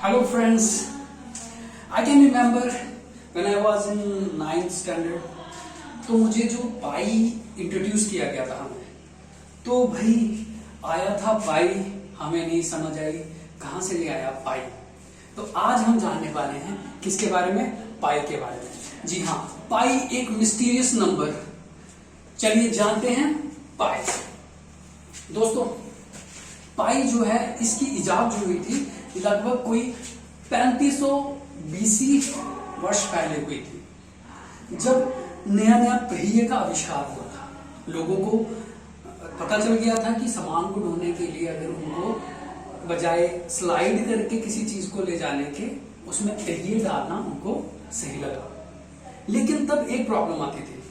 Hello friends, I can remember when I was in 9th standard, तो मुझे जो पाई introduce किया गया था हमें, तो भाई आया था पाई, हमें नहीं समझ आई कहां से ले आया पाई। तो आज हम जानने वाले हैं किसके बारे में, पाई के बारे में। जी हाँ, पाई एक मिस्टीरियस नंबर। चलिए जानते हैं पाई। दोस्तों पाई जो है इसकी इजाद जो हुई थी लगभग कोई 3500 बीसी वर्ष पहले हुई थी, जब नया नया पहिए का आविष्कार हुआ था। लोगों को पता चल गया था कि सामान को ढोने के लिए अगर उनको बजाय स्लाइड करके किसी चीज को ले जाने के उसमें पहिए डालना उनको सही लगा। लेकिन तब एक प्रॉब्लम आती थी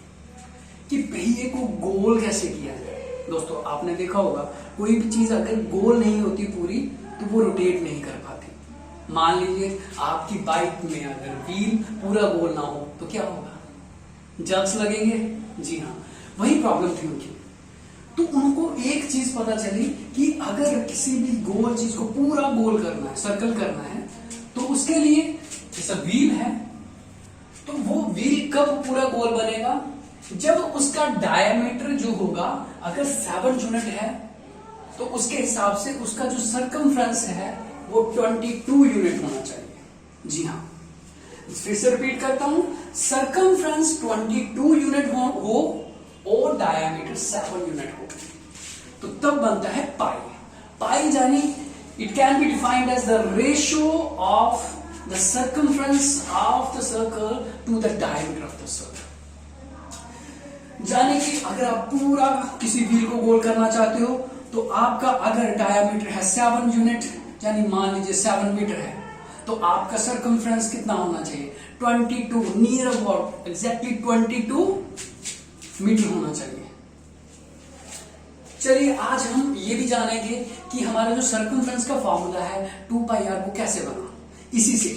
कि पहिए को गोल कैसे किया जाए। दोस्तों आपने देखा होगा कोई भी चीज अगर गोल नहीं होती पूरी तो वो रोटेट नहीं कर पाती। मान लीजिए आपकी बाइक में अगर व्हील पूरा गोल ना हो तो क्या होगा, जर्क्स लगेंगे। जी हाँ, वही प्रॉब्लम थी उनकी। तो उनको एक चीज पता चली कि अगर किसी भी गोल चीज को पूरा गोल करना है, सर्कल करना है, तो उसके लिए जैसा व्हील है, तो वो व्हील कब पूरा गोल बनेगा, जब उसका डायमीटर जो होगा अगर 7 यूनिट है तो उसके हिसाब से उसका जो सर्कमफ्रेंस है वो 22 यूनिट होना चाहिए। जी हाँ, फिर से रिपीट करता हूं, सर्कमफ्रेंस 22 यूनिट हो और डायमीटर 7 यूनिट हो, तो तब बनता है पाई। पाई जानी it can be defined as the ratio of the circumference of the circle to the diameter of the circle. जाने कि अगर आप पूरा किसी व्हील को गोल करना चाहते हो तो आपका अगर डायमीटर है 7 यूनिट, यानी मान लीजिए 7 मीटर है, तो आपका सर्कमफ्रेंस कितना होना चाहिए, 22, नियर अबाउट एग्जैक्टली 22 मीटर होना चाहिए। चलिए आज हम ये भी जानेंगे कि हमारा जो सर्कमफ्रेंस का फॉर्मूला है 2 पाई आर वो कैसे बना। इसी से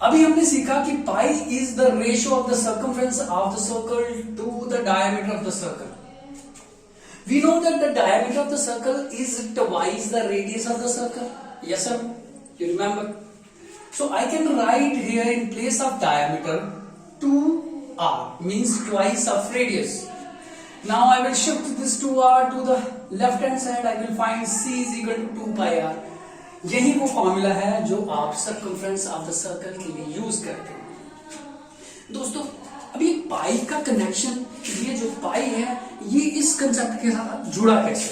अभी हमने सीखा कि pi is the ratio of the circumference of the circle to the diameter of the circle. We know that the diameter of the circle is twice the radius of the circle. Yes sir, you remember? So I can write here in place of diameter 2r, means twice of radius. Now I will shift this 2r to the left hand side. I will find c is equal to 2 pi r. यही वो formula है जो आप circumference of the circle के लिए use करते हैं। दोस्तों अभी पाई का कनेक्शन, ये जो पाई है ये इस कंसेप्ट के साथ जुड़ा कैसे।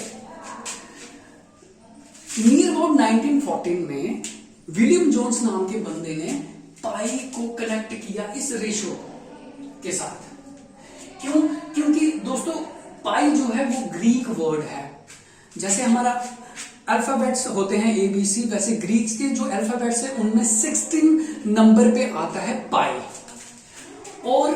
नियर अबाउट 1914 में विलियम जोन्स नाम के बंदे ने पाई को कनेक्ट किया इस रेशियो के साथ। क्यों? क्योंकि दोस्तों पाई जो है वो ग्रीक वर्ड है। जैसे हमारा अल्फाबेट्स होते हैं ABC, वैसे ग्रीक्स के जो अल्फाबेट्स है उनमें 16 नंबर पे आता है पाई। और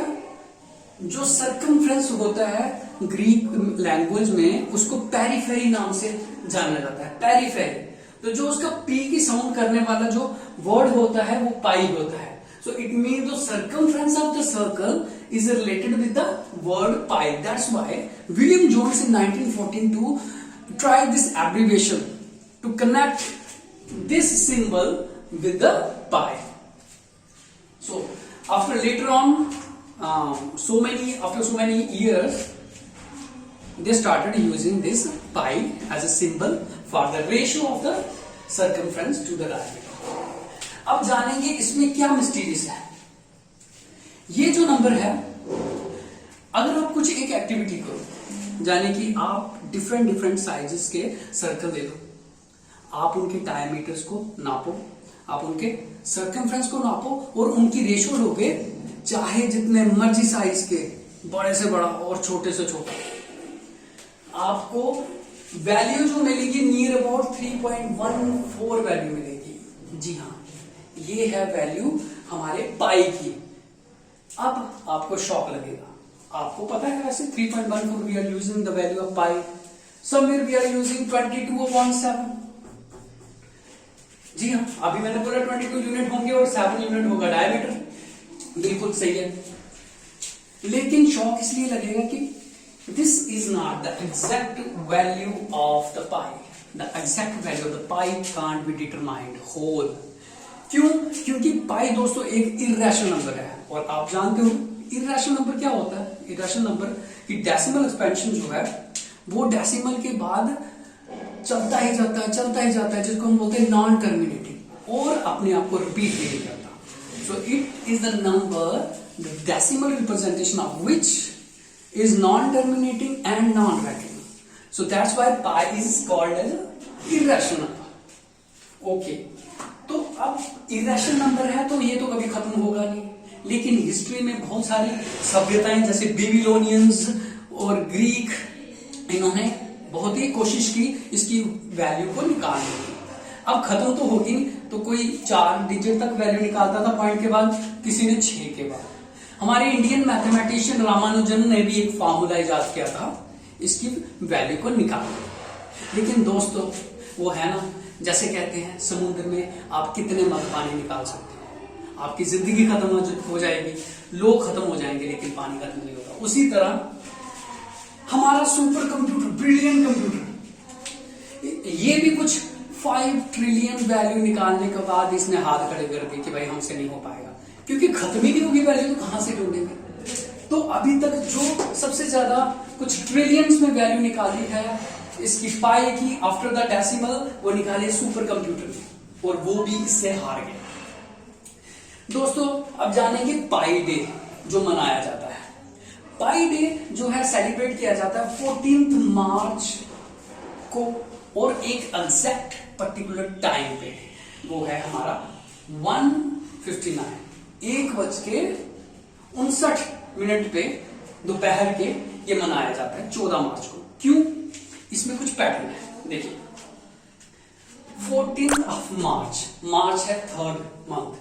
जो सर्कमफ्रेंस होता है ग्रीक लैंग्वेज में उसको पेरिफेरी नाम से जाना जाता है। पेरिफेरी, तो जो उसका पी की साउंड करने वाला जो वर्ड होता है वो पाई होता है। So it mean the circumference of the circle is related with the word pi. That's why William Jones in 1914 to try this abbreviation to connect this symbol with the pi. So after later on so many years they started using this pi as a symbol for the ratio of the circumference to the diameter. अब जानेंगे इसमें क्या mysterious है। ये जो number है, अगर आप कुछ एक एक्टिविटी करो, जाने कि आप डिफरेंट साइजेस के सर्कल ले लो, आप उनके डायमीटर्स को नापो, आप उनके सर्कमफ्रेंस को नापो और उनकी रेशियो लोगे, चाहे जितने मर्जी साइज के, बड़े से बड़ा और छोटे से छोटा, आपको वैल्यू जो मिलेगी नियर अबाउट 3.14 वैल्यू मिलेगी। जी हाँ, ये है वैल्यू हमारे पाई की। अब आपको शॉक लगेगा, आपको पता है वैसे 3.14 we are using the value of pi, somewhere we are using 22/7। जी हाँ, अभी मैंने बोला 22 यूनिट होंगे और 7 यूनिट होगा डायमीटर, बिल्कुल सही है। लेकिन शॉक इसलिए लगेगा कि this is not the exact value of the pi. The exact value of the pi can't be determined whole. क्यों? क्योंकि पाई दोस्तों एक इर्रेशनल नंबर है, और आप जानते हो इर्रेशनल नंबर क्या होता है। इर्रेशनल नंबर की डेसिमल एक्सपेंशन जो है वो डेसिमल के बाद चलता ही जाता है, जिसको हम बोलते हैं नॉन टर्मिनेटिंग, और अपने आप को रिपीट नहीं करता। So it is the number the decimal representation of which is non terminating and non ranking. So that's why pi is called as irrational number. Okay, तो अब इर्रेशनल नंबर है तो ये तो कभी खत्म होगा नहीं, लेकिन हिस्ट्री में बहुत सारी सभ्यताएं जैसे बेबीलोनियंस और ग्रीक, इन्होंने बहुत ही कोशिश की इसकी वैल्यू को निकालने की। अब खत्म तो होगी नहीं, तो कोई 4 डिजिट तक वैल्यू निकालता था पॉइंट के बाद, किसी ने 6 के बाद। हमारे इंडियन मैथमेटिशियन रामानुजन ने भी एक फॉर्मूला इजाद किया था इसकी वैल्यू को निकालने। लेकिन दोस्तों वो है ना, जैसे कहते हैं समुद्र में आप कितने मग पानी निकाल सकते हैं, आपकी जिंदगी खत्म हो जाएगी, लोग खत्म हो जाएंगे, लेकिन पानी खत्म नहीं होगा। उसी तरह हमारा सुपर कंप्यूटर, ब्रिलियंट कंप्यूटर, ये भी कुछ 5 ट्रिलियन वैल्यू निकालने के बाद इसने हाथ खड़े कर दिए कि भाई हमसे नहीं हो पाएगा, क्योंकि खत्म ही नहीं होगी वैल्यू, तो कहां से ढूंढेंगे। तो अभी तक जो सबसे ज्यादा कुछ ट्रिलियंस में वैल्यू निकाली है इसकी पाई की आफ्टर द डेसिमल, वो निकाले सुपर कंप्यूटर, और वो भी इससे हार गए। दोस्तों अब जानेंगे पाई डे जो मनाया जाता है। पाई डे जो है सेलिब्रेट किया जाता है 14 मार्च को, और एक एग्जैक्ट पर्टिकुलर टाइम पे, वो है हमारा 1:59, 1:59 पे दोपहर के ये मनाया जाता है 14 मार्च को। क्यों? इसमें कुछ पैटर्न है, देखिए 14 ऑफ मार्च, मार्च है थर्ड मंथ,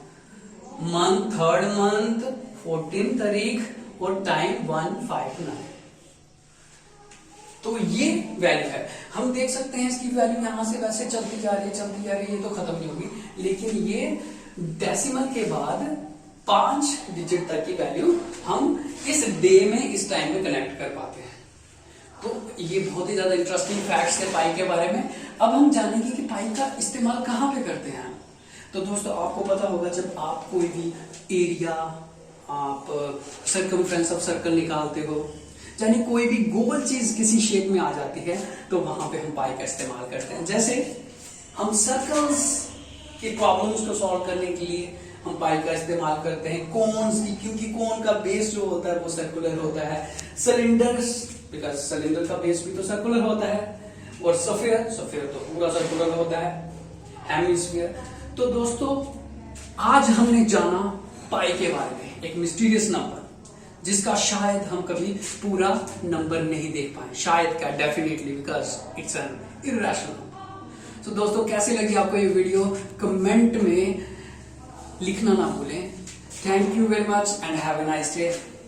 14 तारीख, और टाइम 1:59। तो ये वैल्यू है, हम देख सकते हैं इसकी वैल्यू यहां से वैसे चलती जा रही है, ये तो खत्म नहीं होगी, लेकिन ये डेसिमल के बाद 5 डिजिट तक की वैल्यू हम इस डे में, इस टाइम में कनेक्ट कर पाते हैं। तो ये बहुत ही ज्यादा इंटरेस्टिंग फैक्ट्स है पाई के बारे में। अब हम जानेंगे कि पाई का इस्तेमाल कहां पे करते हैं। तो दोस्तों आपको पता होगा, जब आप कोई भी एरिया, आप सर्कमफ्रेंस ऑफ सर्कल निकालते हो, यानी कोई भी गोल चीज किसी शेप में आ जाती है, तो वहां पे हम पाई का इस्तेमाल करते हैं। जैसे हम सर्कल्स की प्रॉब्लम्स को सॉल्व करने के लिए हम पाई का इस्तेमाल करते हैं। कोन्स की, क्योंकि कोन का बेस जो होता है वो सर्कुलर होता है। सिलेंडर्स, बिकॉज सिलेंडर का बेस भी तो सर्कुलर होता है। और सफेयर तो पूरा सर्कुलर होता है, हेमिस्फीयर। तो दोस्तों आज हमने जाना पाई के बारे में, एक मिस्टीरियस नंबर जिसका शायद हम कभी पूरा नंबर नहीं देख पाए, शायद क्या, definitely, because it's an irrational. तो दोस्तों कैसे लगी आपको ये वीडियो, कमेंट में लिखना ना भूलें। Thank you very much and have a nice day.